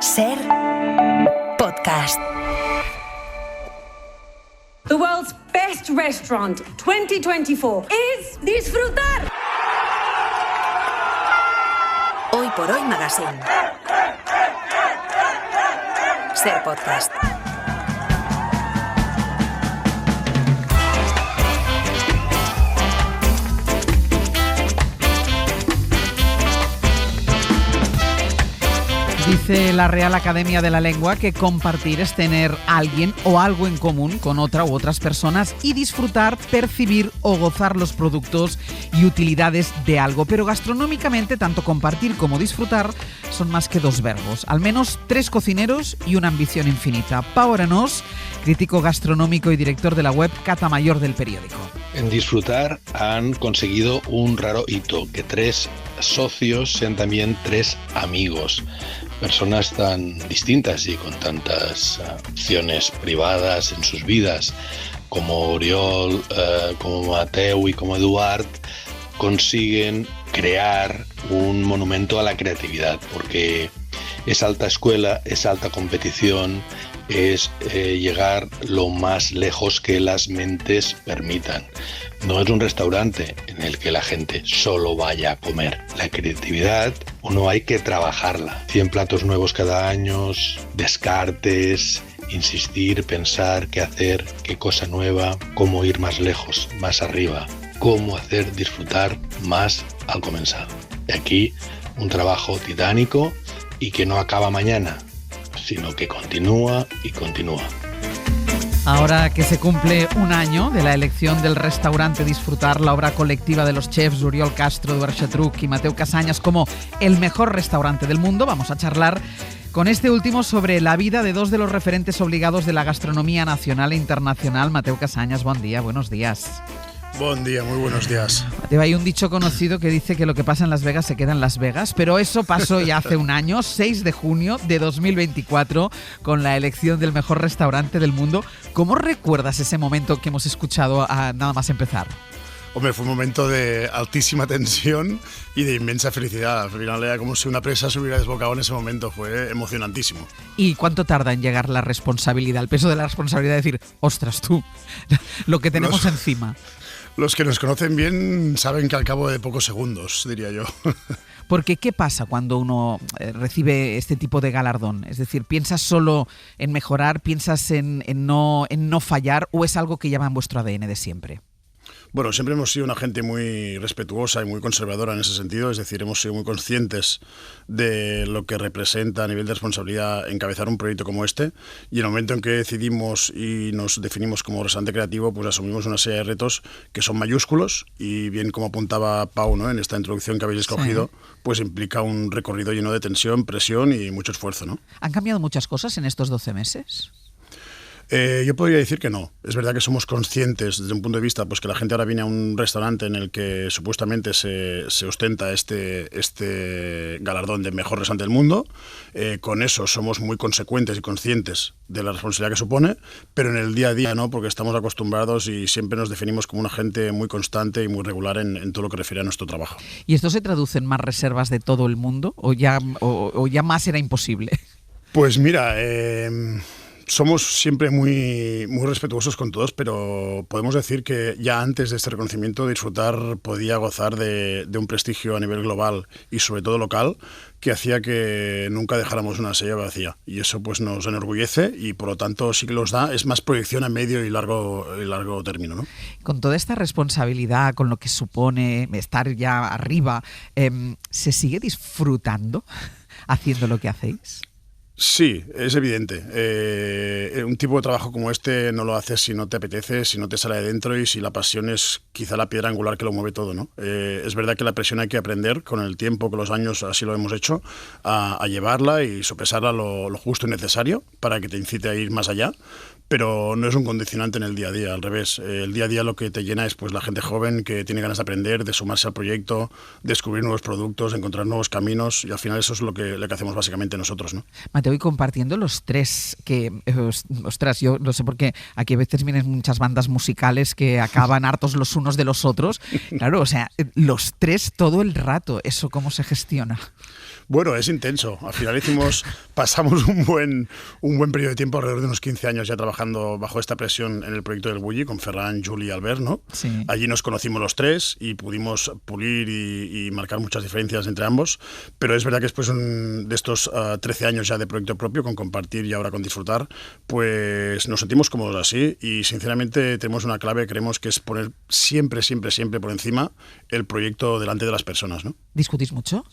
Ser podcast. The world's best restaurant 2024 is disfrutar. Hoy por hoy Magazine. Ser podcast. Dice la Real Academia de la Lengua que compartir es tener alguien o algo en común con otra u otras personas y disfrutar, percibir o gozar los productos y utilidades de algo. Pero gastronómicamente, tanto compartir como disfrutar son más que dos verbos. Al menos tres cocineros y una ambición infinita. Pau Arenós, crítico gastronómico y director de la web Cata Mayor del periódico. En disfrutar han conseguido un raro hito, que tres socios sean también tres amigos. Personas tan distintas y con tantas opciones privadas en sus vidas, como Oriol, como Mateu y como Eduard, consiguen crear un monumento a la creatividad, porque es alta escuela, es alta competición, es llegar lo más lejos que las mentes permitan. No es un restaurante en el que la gente solo vaya a comer. La creatividad, uno hay que trabajarla. 100 platos nuevos cada año, descartes, insistir, pensar qué hacer, qué cosa nueva, cómo ir más lejos, más arriba, cómo hacer disfrutar más al comenzar. Y aquí un trabajo titánico y que no acaba mañana, sino que continúa y continúa. Ahora que se cumple un año de la elección del restaurante Disfrutar, la obra colectiva de los chefs Oriol Castro, Eduard Xatruch y Mateu Casañas como el mejor restaurante del mundo, vamos a charlar con este último sobre la vida de dos de los referentes obligados de la gastronomía nacional e internacional. Mateu Casañas, buen día, buenos días. Buen día, muy buenos días. Mateu, hay un dicho conocido que dice que lo que pasa en Las Vegas se queda en Las Vegas, pero eso pasó ya hace un año, 6 de junio de 2024, con la elección del mejor restaurante del mundo. ¿Cómo recuerdas ese momento que hemos escuchado nada más empezar? Hombre, fue un momento de altísima tensión y de inmensa felicidad. Al final era como si una presa se hubiera desbocado en ese momento, fue emocionantísimo. ¿Y cuánto tarda en llegar la responsabilidad, el peso de la responsabilidad de decir, ostras tú, lo que tenemos encima? Los que nos conocen bien saben que al cabo de pocos segundos, diría yo. Porque ¿qué pasa cuando uno recibe este tipo de galardón? Es decir, ¿piensas solo en mejorar, piensas en no fallar o es algo que llama en vuestro ADN de siempre? Bueno, siempre hemos sido una gente muy respetuosa y muy conservadora en ese sentido, es decir, hemos sido muy conscientes de lo que representa a nivel de responsabilidad encabezar un proyecto como este, y en el momento en que decidimos y nos definimos como restaurante creativo, pues asumimos una serie de retos que son mayúsculos y bien como apuntaba Pau, ¿no?, en esta introducción que habéis escogido, sí, pues implica un recorrido lleno de tensión, presión y mucho esfuerzo, ¿no? ¿Han cambiado muchas cosas en estos 12 meses? Yo podría decir que no. Es verdad que somos conscientes desde un punto de vista pues que la gente ahora viene a un restaurante en el que supuestamente se ostenta este galardón de mejor restaurante del mundo. Con eso somos muy consecuentes y conscientes de la responsabilidad que supone, pero en el día a día no, porque estamos acostumbrados y siempre nos definimos como una gente muy constante y muy regular en todo lo que refiere a nuestro trabajo. ¿Y esto se traduce en más reservas de todo el mundo o ya más era imposible? Pues mira, somos siempre muy, muy respetuosos con todos, pero podemos decir que ya antes de este reconocimiento Disfrutar podía gozar de un prestigio a nivel global y sobre todo local que hacía que nunca dejáramos una silla vacía. Y eso pues nos enorgullece y por lo tanto sí que los da, es más proyección a medio y largo término, ¿no? Con toda esta responsabilidad, con lo que supone estar ya arriba, ¿se sigue disfrutando haciendo lo que hacéis? Sí, es evidente. Un tipo de trabajo como este no lo haces si no te apetece, si no te sale de dentro y si la pasión es quizá la piedra angular que lo mueve todo, ¿no? Es verdad que la presión hay que aprender con el tiempo, con los años, así lo hemos hecho, a llevarla y sopesarla lo justo y necesario para que te incite a ir más allá. Pero no es un condicionante en el día a día, al revés. El día a día lo que te llena es pues la gente joven que tiene ganas de aprender, de sumarse al proyecto, descubrir nuevos productos, encontrar nuevos caminos y al final eso es lo que hacemos básicamente nosotros, ¿no? Mateu, y compartiendo los tres que, ostras, yo no sé por qué aquí a veces vienen muchas bandas musicales que acaban hartos los unos de los otros. Claro, o sea, los tres todo el rato, ¿eso cómo se gestiona? Bueno, es intenso. Al final pasamos un buen periodo de tiempo, alrededor de unos 15 años ya trabajando bajo esta presión en el proyecto del Bulli, con Ferran, Juli y Albert, ¿no? Sí. Allí nos conocimos los tres y pudimos pulir y marcar muchas diferencias entre ambos, pero es verdad que después de estos 13 años ya de proyecto propio, con compartir y ahora con disfrutar, pues nos sentimos cómodos así y sinceramente tenemos una clave, creemos que es poner siempre por encima el proyecto delante de las personas, ¿no? ¿Discutís mucho?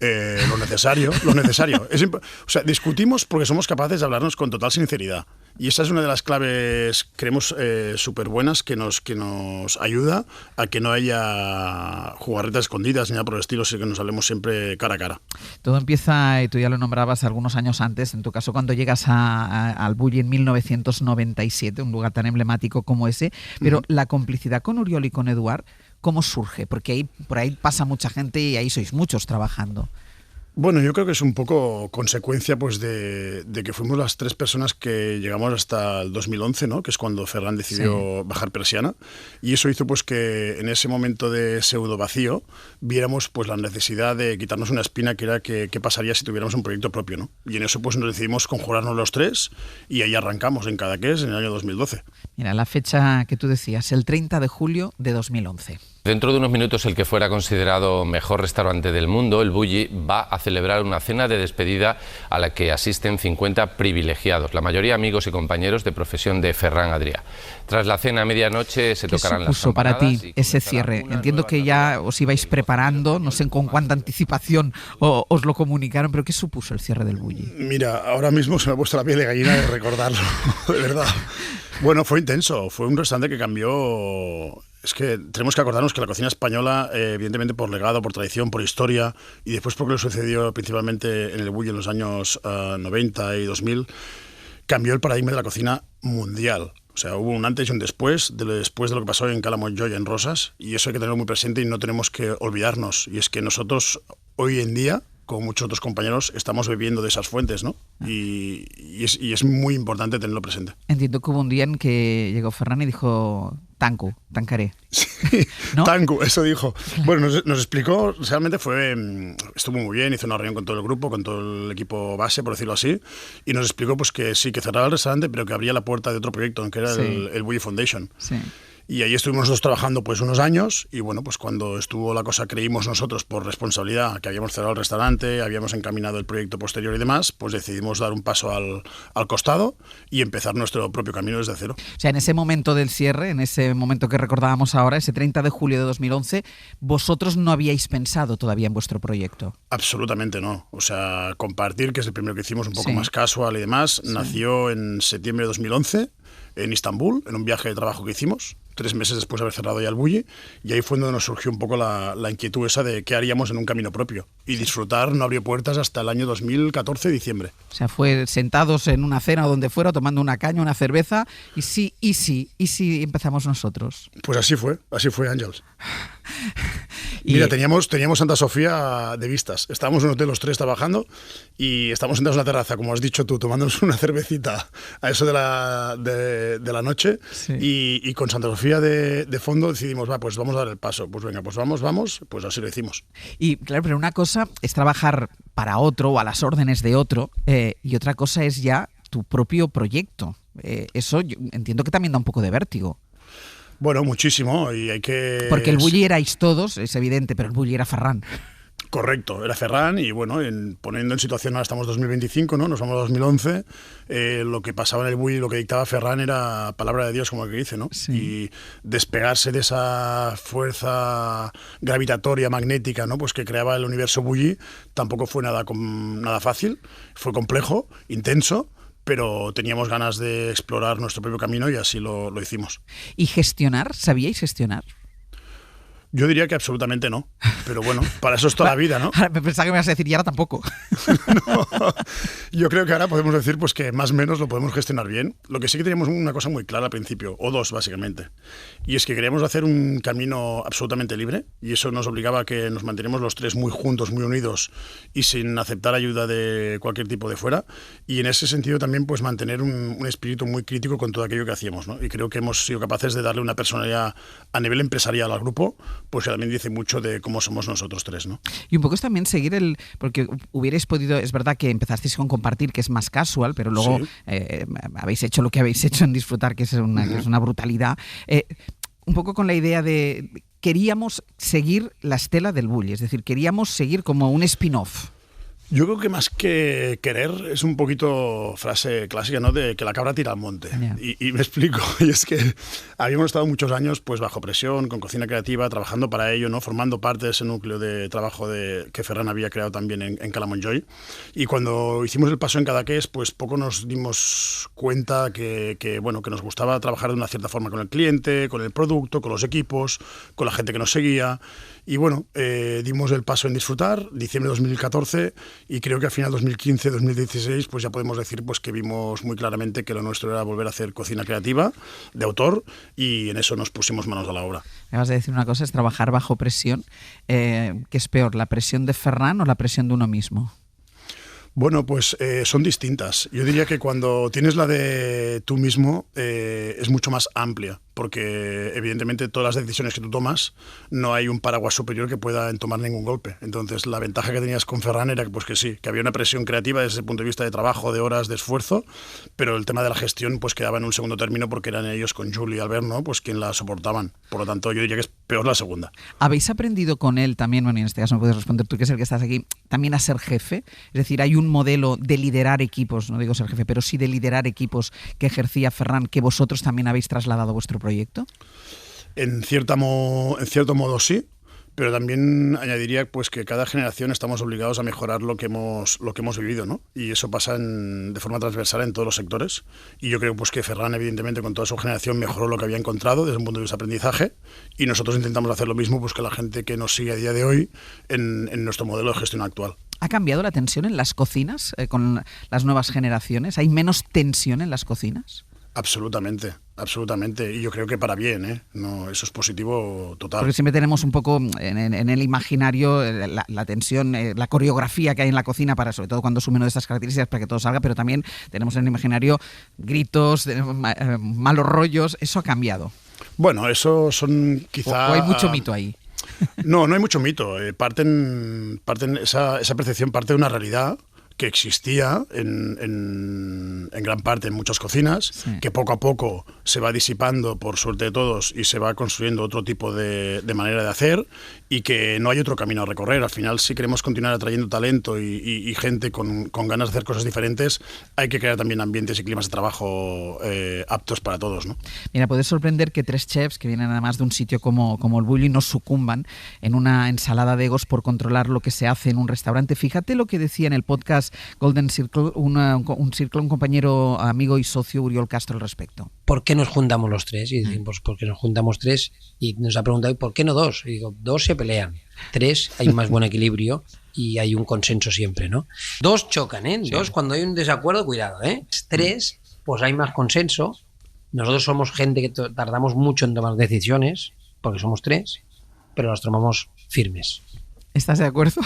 Lo necesario. O sea, discutimos porque somos capaces de hablarnos con total sinceridad. Y esa es una de las claves, creemos, súper buenas que nos ayuda a que no haya jugarretas escondidas ni nada por el estilo, sino que nos hablemos siempre cara a cara. Todo empieza, y tú ya lo nombrabas algunos años antes, en tu caso cuando llegas al Bulli en 1997, un lugar tan emblemático como ese, pero la complicidad con Uriol y con Eduard, ¿cómo surge? Porque por ahí pasa mucha gente y ahí sois muchos trabajando. Bueno, yo creo que es un poco consecuencia pues de que fuimos las tres personas que llegamos hasta el 2011, ¿no? Que es cuando Ferran decidió bajar persiana, y eso hizo pues que en ese momento de pseudo vacío viéramos pues la necesidad de quitarnos una espina que era qué pasaría si tuviéramos un proyecto propio, ¿no? Y en eso pues nos decidimos conjurarnos los tres y ahí arrancamos en Cadaqués en el año 2012. Mira, la fecha que tú decías, el 30 de julio de 2011. Dentro de unos minutos el que fuera considerado mejor restaurante del mundo, el Bulli, va a celebrar una cena de despedida a la que asisten 50 privilegiados, la mayoría amigos y compañeros de profesión de Ferran Adrià. Tras la cena a medianoche se tocarán las campanadas. ¿Qué supuso para ti ese cierre? Entiendo que ya os ibais preparando, no sé con cuánta anticipación os lo comunicaron, pero ¿qué supuso el cierre del Bulli? Mira, ahora mismo se me ha puesto la piel de gallina de recordarlo, de verdad. Bueno, fue intenso, fue un restaurante que cambió. Es que tenemos que acordarnos que la cocina española, evidentemente por legado, por tradición, por historia, y después porque lo sucedió principalmente en el Bulli en los años 90 y 2000, cambió el paradigma de la cocina mundial. O sea, hubo un antes y un después de lo que pasó en Cala Montjoy, en Rosas, y eso hay que tenerlo muy presente y no tenemos que olvidarnos. Y es que nosotros, hoy en día, como muchos otros compañeros, estamos bebiendo de esas fuentes, ¿no? Y es muy importante tenerlo presente. Entiendo que hubo un día en que llegó Ferran y dijo: tancaré. Sí, ¿no? Tanku, eso dijo. Bueno, nos explicó, realmente estuvo muy bien, hizo una reunión con todo el grupo, con todo el equipo base, por decirlo así, y nos explicó pues que sí, que cerraba el restaurante, pero que abría la puerta de otro proyecto, que era el Bulli Foundation. Sí. Y ahí estuvimos nosotros trabajando pues unos años y bueno, pues cuando estuvo la cosa, creímos nosotros por responsabilidad que habíamos cerrado el restaurante, habíamos encaminado el proyecto posterior y demás, pues decidimos dar un paso al costado y empezar nuestro propio camino desde cero. O sea, en ese momento del cierre, en ese momento que recordábamos ahora, ese 30 de julio de 2011, vosotros no habíais pensado todavía en vuestro proyecto. Absolutamente no. O sea, Compartir, que es el primero que hicimos un poco más casual y demás, nació en septiembre de 2011 en Istambul, en un viaje de trabajo que hicimos, 3 meses después de haber cerrado ya el Bulli, y ahí fue donde nos surgió un poco la inquietud esa de qué haríamos en un camino propio. Y disfrutar no abrió puertas hasta el año 2014, diciembre. O sea, fue sentados en una cena o donde fuera, tomando una caña, una cerveza, y sí empezamos nosotros. Pues así fue, Ángels. Mira, teníamos Santa Sofía de vistas. Estábamos en un hotel los tres trabajando y estábamos sentados en la terraza, como has dicho tú, tomándonos una cervecita a eso de la noche, y con Santa Sofía de fondo decidimos, pues vamos a dar el paso. Pues venga, pues vamos, pues así lo hicimos. Y claro, pero una cosa es trabajar para otro o a las órdenes de otro, y otra cosa es ya tu propio proyecto. Eso yo entiendo que también da un poco de vértigo. Bueno, muchísimo, y hay que... Porque el Bulli erais todos, es evidente, pero el Bulli era Ferran. Correcto, era Ferran, y bueno, poniendo en situación, ahora estamos en 2025, ¿no? Nos vamos a 2011, lo que pasaba en el Bulli, lo que dictaba Ferran era palabra de Dios, como el que dice, ¿no? Sí. Y despegarse de esa fuerza gravitatoria, magnética, ¿no? Pues que creaba el universo Bulli, tampoco fue nada fácil, fue complejo, intenso, pero teníamos ganas de explorar nuestro propio camino y así lo hicimos. ¿Y gestionar? ¿Sabíais gestionar? Yo diría que absolutamente no, pero bueno, para eso es toda la vida, ¿no? Me pensaba que me ibas a decir, y ahora tampoco. No, yo creo que ahora podemos decir pues que más o menos lo podemos gestionar bien. Lo que sí que teníamos una cosa muy clara al principio, o dos básicamente, y es que queríamos hacer un camino absolutamente libre, y eso nos obligaba a que nos manteniéramos los tres muy juntos, muy unidos y sin aceptar ayuda de cualquier tipo de fuera, y en ese sentido también pues mantener un espíritu muy crítico con todo aquello que hacíamos, ¿no? Y creo que hemos sido capaces de darle una personalidad a nivel empresarial al grupo, pues también dice mucho de cómo somos nosotros tres, ¿no? Y un poco es también seguir porque hubierais podido, es verdad que empezasteis con compartir, que es más casual, pero luego habéis hecho lo que habéis hecho en Disfrutar, que es una brutalidad. Un poco con la idea de queríamos seguir la estela del Bulli, es decir, queríamos seguir como un spin-off. Yo creo que más que querer es un poquito frase clásica, ¿no? De que la cabra tira al monte. Yeah. Y me explico. Y es que habíamos estado muchos años pues bajo presión, con cocina creativa, trabajando para ello, ¿no? Formando parte de ese núcleo de trabajo que Ferran había creado también en Calamonjoy. Y cuando hicimos el paso en Cadaqués, pues poco nos dimos cuenta que nos gustaba trabajar de una cierta forma con el cliente, con el producto, con los equipos, con la gente que nos seguía. Y bueno, dimos el paso en Disfrutar, diciembre de 2014, y creo que a final 2015-2016 pues ya podemos decir pues que vimos muy claramente que lo nuestro era volver a hacer cocina creativa, de autor, y en eso nos pusimos manos a la obra. Me vas a decir una cosa, es trabajar bajo presión. ¿Qué es peor, la presión de Ferran o la presión de uno mismo? Bueno, pues son distintas. Yo diría que cuando tienes la de tú mismo es mucho más amplia, porque evidentemente todas las decisiones que tú tomas no hay un paraguas superior que pueda tomar ningún golpe. Entonces la ventaja que tenías con Ferran era pues que sí, que había una presión creativa desde el punto de vista de trabajo, de horas, de esfuerzo, pero el tema de la gestión pues quedaba en un segundo término porque eran ellos con Juli y Albert, ¿no? Pues quien la soportaban. Por lo tanto yo diría que es peor la segunda. ¿Habéis aprendido con él también, bueno, y en este caso me puedes responder tú que es el que estás aquí, también a ser jefe? Es decir, hay un modelo de liderar equipos, no digo ser jefe, pero sí de liderar equipos que ejercía Ferran, que vosotros también habéis trasladado a vuestro proyecto. En cierto modo sí, pero también añadiría pues que cada generación estamos obligados a mejorar lo que hemos vivido, ¿no? Y eso pasa de forma transversal en todos los sectores. Y yo creo pues que Ferran, evidentemente, con toda su generación mejoró lo que había encontrado desde un punto de vista de aprendizaje, y nosotros intentamos hacer lo mismo pues que la gente que nos sigue a día de hoy en nuestro modelo de gestión actual. ¿Ha cambiado la tensión en las cocinas con las nuevas generaciones? ¿Hay menos tensión en las cocinas? Absolutamente. Y yo creo que para bien, ¿eh? No, eso es positivo total. Porque siempre tenemos un poco en el imaginario la tensión, la coreografía que hay en la cocina, para sobre todo cuando asume una de estas características para que todo salga, pero también tenemos en el imaginario gritos, malos rollos. ¿Eso ha cambiado? Bueno, eso son quizá... ¿O hay mucho mito ahí? No hay mucho mito. Esa percepción parte de una realidad que existía en gran parte en muchas cocinas, sí, que poco a poco se va disipando por suerte de todos y se va construyendo otro tipo de manera de hacer, y que no hay otro camino a recorrer. Al final, si queremos continuar atrayendo talento y gente con ganas de hacer cosas diferentes, hay que crear también ambientes y climas de trabajo aptos para todos, ¿no? Mira, puede sorprender que 3 chefs que vienen además de un sitio como el Bulli no sucumban en una ensalada de egos por controlar lo que se hace en un restaurante. Fíjate lo que decía en el podcast Golden Circle un compañero, amigo y socio, Uriol Castro, al respecto. ¿Por qué nos juntamos los 3? Y decimos, porque nos juntamos 3, y nos ha preguntado, ¿por qué no 2? Y digo, 2 se pelean, 3 hay más buen equilibrio y hay un consenso siempre, ¿no? 2 chocan, ¿eh? 2 sí. Cuando hay un desacuerdo, cuidado, ¿eh? 3, pues hay más consenso. Nosotros somos gente que tardamos mucho en tomar decisiones, porque somos 3, pero las tomamos firmes. ¿Estás de acuerdo?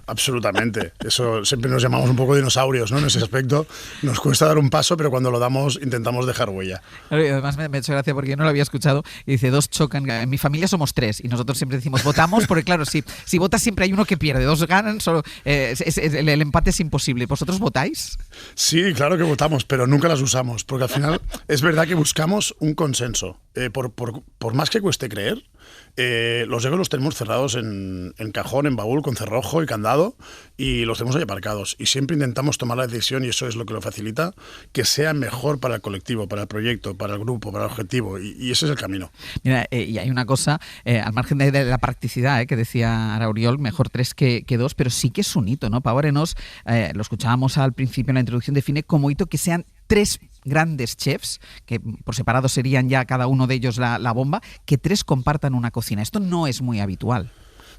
Absolutamente. Eso siempre nos llamamos un poco dinosaurios, ¿no? En ese aspecto nos cuesta dar un paso, pero cuando lo damos intentamos dejar huella. Además me ha hecho gracia porque yo no lo había escuchado y dice 2 chocan. En mi familia somos 3 y nosotros siempre decimos votamos porque claro, si votas siempre hay uno que pierde, 2 ganan, solo el empate es imposible. ¿Vosotros votáis? Sí, claro que votamos, pero nunca las usamos, porque al final es verdad que buscamos un consenso. Por más que cueste creer, los egos los tenemos cerrados en cajón, en baúl, con cerrojo y candado, y los tenemos ahí aparcados. Y siempre intentamos tomar la decisión, y eso es lo que lo facilita, que sea mejor para el colectivo, para el proyecto, para el grupo, para el objetivo, y ese es el camino. Mira, y hay una cosa, al margen de la practicidad, que decía Arauriol, mejor 3 que 2, pero sí que es un hito, ¿no? Pau Arenós, lo escuchábamos al principio en la introducción, define como hito que sean 3 grandes chefs, que por separado serían ya cada uno de ellos la bomba, que 3 compartan una cocina. Esto no es muy habitual.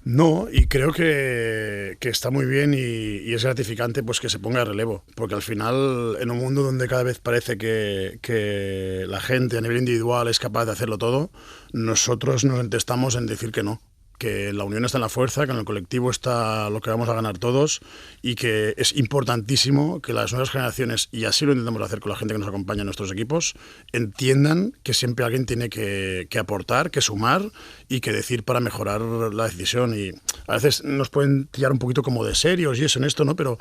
No, y creo que está muy bien y es gratificante pues que se ponga de relevo, porque al final, en un mundo donde cada vez parece que la gente a nivel individual es capaz de hacerlo todo, nosotros nos entestamos en decir que no. que la unión está en la fuerza, que en el colectivo está lo que vamos a ganar todos y que es importantísimo que las nuevas generaciones, y así lo intentamos hacer con la gente que nos acompaña en nuestros equipos, entiendan que siempre alguien tiene que aportar, que sumar y que decir para mejorar la decisión. Y a veces nos pueden tirar un poquito como de serios y eso en esto, ¿no? Pero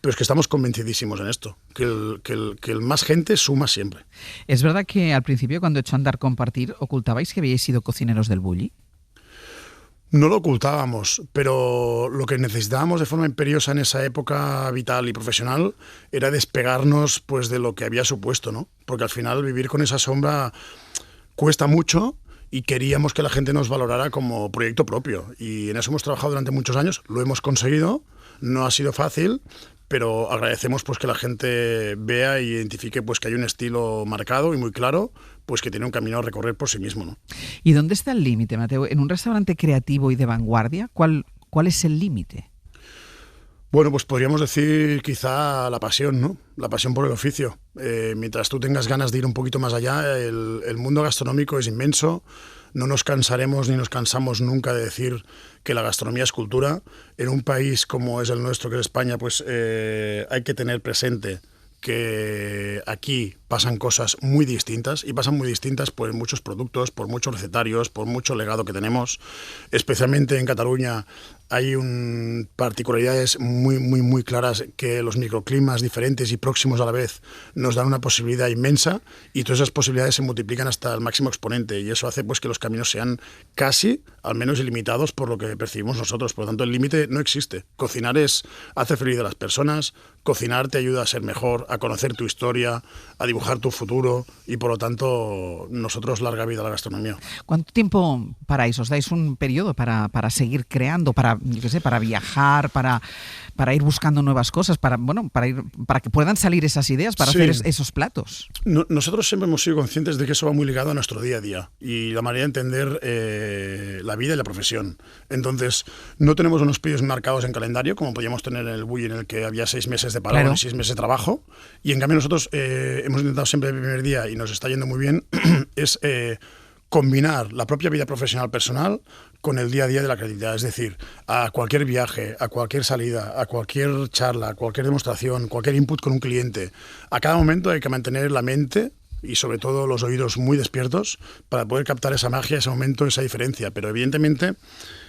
es que estamos convencidísimos en esto, que el más gente suma siempre. ¿Es verdad que al principio, cuando echó a andar Compartir, ocultabais que habíais sido cocineros del Bulli? No lo ocultábamos, pero lo que necesitábamos de forma imperiosa en esa época vital y profesional era despegarnos pues, de lo que había supuesto, ¿no? Porque al final vivir con esa sombra cuesta mucho y queríamos que la gente nos valorara como proyecto propio. Y en eso hemos trabajado durante muchos años, lo hemos conseguido, no ha sido fácil, pero agradecemos pues, que la gente vea e identifique pues, que hay un estilo marcado y muy claro, pues que tiene un camino a recorrer por sí mismo, ¿no? ¿Y dónde está el límite, Mateo? En un restaurante creativo y de vanguardia, ¿cuál es el límite? Bueno, pues podríamos decir quizá la pasión, ¿no? La pasión por el oficio. Mientras tú tengas ganas de ir un poquito más allá, el mundo gastronómico es inmenso. No nos cansaremos ni nos cansamos nunca de decir que la gastronomía es cultura. En un país como es el nuestro, que es España, pues hay que tener presente que aquí pasan cosas muy distintas y pasan muy distintas por muchos productos, por muchos recetarios, por mucho legado que tenemos. Especialmente en Cataluña hay particularidades muy claras que los microclimas diferentes y próximos a la vez nos dan una posibilidad inmensa y todas esas posibilidades se multiplican hasta el máximo exponente y eso hace pues que los caminos sean casi, al menos ilimitados por lo que percibimos nosotros. Por lo tanto, el límite no existe. Cocinar hace feliz a las personas, cocinar te ayuda a ser mejor, a conocer tu historia, a dibujar tu futuro y por lo tanto nosotros larga vida a la gastronomía. ¿Cuánto tiempo paráis? ¿Os dais un periodo para seguir creando, para viajar, para ir buscando nuevas cosas, para que puedan salir esas ideas, para hacer esos platos? Nosotros siempre hemos sido conscientes de que eso va muy ligado a nuestro día a día y la manera de entender la vida y la profesión. Entonces, no tenemos unos periodos marcados en calendario como podíamos tener en el Bulli, en el que había 6 meses de parón, claro, y 6 meses de trabajo, y en cambio nosotros hemos intentado siempre el primer día, y nos está yendo muy bien, es combinar la propia vida profesional personal con el día a día de la creatividad. Es decir, a cualquier viaje, a cualquier salida, a cualquier charla, a cualquier demostración, cualquier input con un cliente, a cada momento hay que mantener la mente y sobre todo los oídos muy despiertos para poder captar esa magia, ese momento, esa diferencia. Pero evidentemente,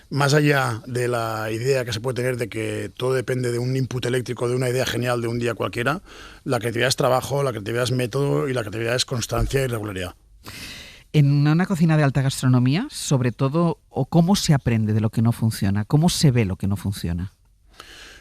más allá de la idea que se puede tener de que todo depende de un input eléctrico, de una idea genial de un día cualquiera, la creatividad es trabajo, la creatividad es método y la creatividad es constancia y regularidad. En una cocina de alta gastronomía, sobre todo, ¿o cómo se aprende de lo que no funciona? ¿Cómo se ve lo que no funciona?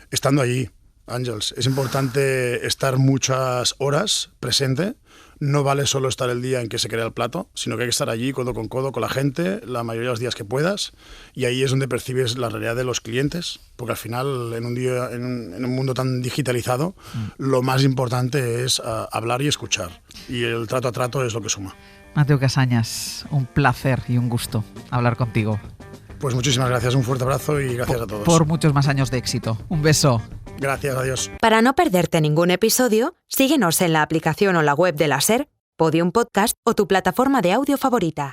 Estando allí, Àngels. Es importante estar muchas horas presente. No vale solo estar el día en que se crea el plato, sino que hay que estar allí codo con la gente, la mayoría de los días que puedas, y ahí es donde percibes la realidad de los clientes, porque al final en un mundo tan digitalizado, lo más importante es hablar y escuchar, y el trato a trato es lo que suma. Mateo Casañas, un placer y un gusto hablar contigo. Pues muchísimas gracias, un fuerte abrazo y gracias a todos. Por muchos más años de éxito. Un beso. Gracias, adiós. Para no perderte ningún episodio, síguenos en la aplicación o la web de la SER, Podium Podcast o tu plataforma de audio favorita.